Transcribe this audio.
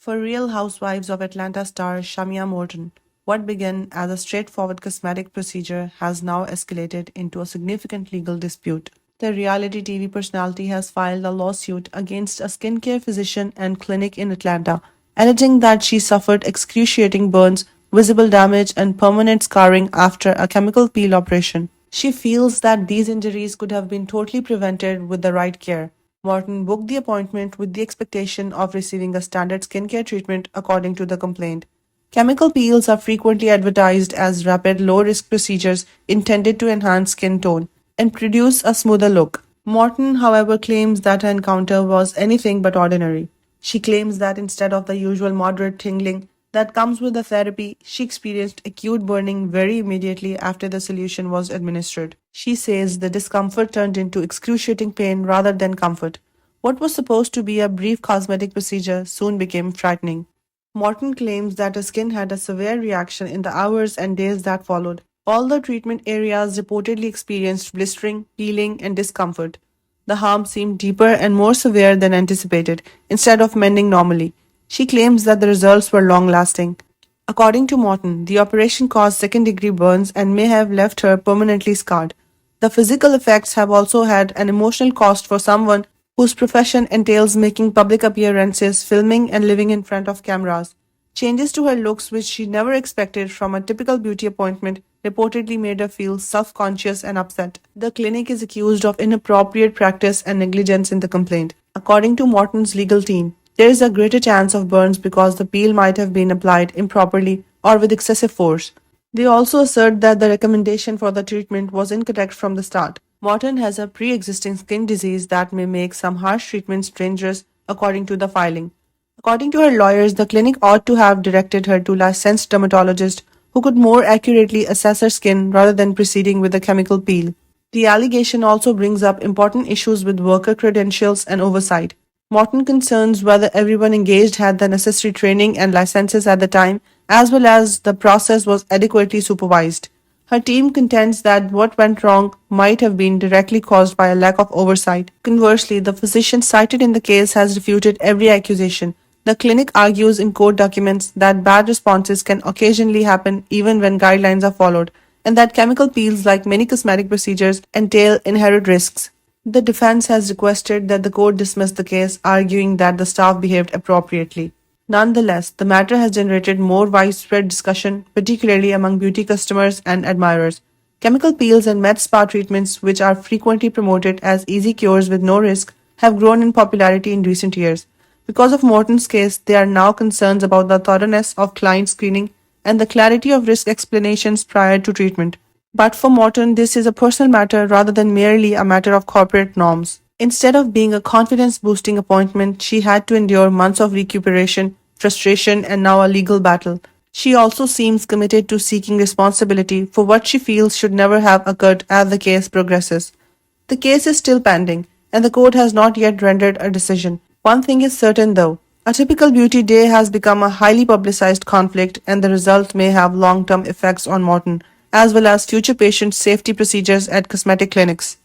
For Real Housewives of Atlanta star Shamea Morton, what began as a straightforward cosmetic procedure has now escalated into a significant legal dispute. The reality TV personality has filed a lawsuit against a skincare physician and clinic in Atlanta, alleging that she suffered excruciating burns, visible damage, and permanent scarring after a chemical peel operation. She feels that these injuries could have been totally prevented with the right care. Morton booked the appointment with the expectation of receiving a standard skincare treatment according to the complaint. Chemical peels are frequently advertised as rapid, low risk procedures intended to enhance skin tone and produce a smoother look. Morton, however, claims that her encounter was anything but ordinary. She claims that instead of the usual moderate tingling that comes with the therapy, she experienced acute burning very immediately after the solution was administered. She says the discomfort turned into excruciating pain rather than comfort. What was supposed to be a brief cosmetic procedure soon became frightening. Morton claims that her skin had a severe reaction in the hours and days that followed. All the treatment areas reportedly experienced blistering, peeling, and discomfort. The harm seemed deeper and more severe than anticipated, instead of mending normally. She claims that the results were long lasting. According to Morton, the operation caused second degree burns and may have left her permanently scarred. The physical effects have also had an emotional cost for someone whose profession entails making public appearances, filming, and living in front of cameras. Changes to her looks, which she never expected from a typical beauty appointment, reportedly made her feel self conscious and upset. The clinic is accused of inappropriate practice and negligence in the complaint. According to Morton's legal team, there is a greater chance of burns because the peel might have been applied improperly or with excessive force. They also assert that the recommendation for the treatment was incorrect from the start. Morton has a pre existing skin disease that may make some harsh treatments dangerous, according to the filing. According to her lawyers, the clinic ought to have directed her to a licensed dermatologist who could more accurately assess her skin rather than proceeding with a chemical peel. The allegation also brings up important issues with worker credentials and oversight. Morton concerns whether everyone engaged had the necessary training and licenses at the time, as well as the process was adequately supervised. Her team contends that what went wrong might have been directly caused by a lack of oversight. Conversely, the physician cited in the case has refuted every accusation. The clinic argues in court documents that bad responses can occasionally happen even when guidelines are followed, and that chemical peels, like many cosmetic procedures, entail inherent risks. The defense has requested that the court dismiss the case, arguing that the staff behaved appropriately. Nonetheless, the matter has generated more widespread discussion, particularly among beauty customers and admirers. Chemical peels and med spa treatments, which are frequently promoted as easy cures with no risk, have grown in popularity in recent years. Because of Morton's case, there are now concerns about the thoroughness of client screening and the clarity of risk explanations prior to treatment. But for Morton, this is a personal matter rather than merely a matter of corporate norms. Instead of being a confidence-boosting appointment, she had to endure months of recuperation, frustration, and now a legal battle. She also seems committed to seeking responsibility for what she feels should never have occurred as the case progresses. The case is still pending, and the court has not yet rendered a decision. One thing is certain though, a typical beauty day has become a highly publicized conflict, and the result may have long-term effects on Morton, as well as future patient safety procedures at cosmetic clinics.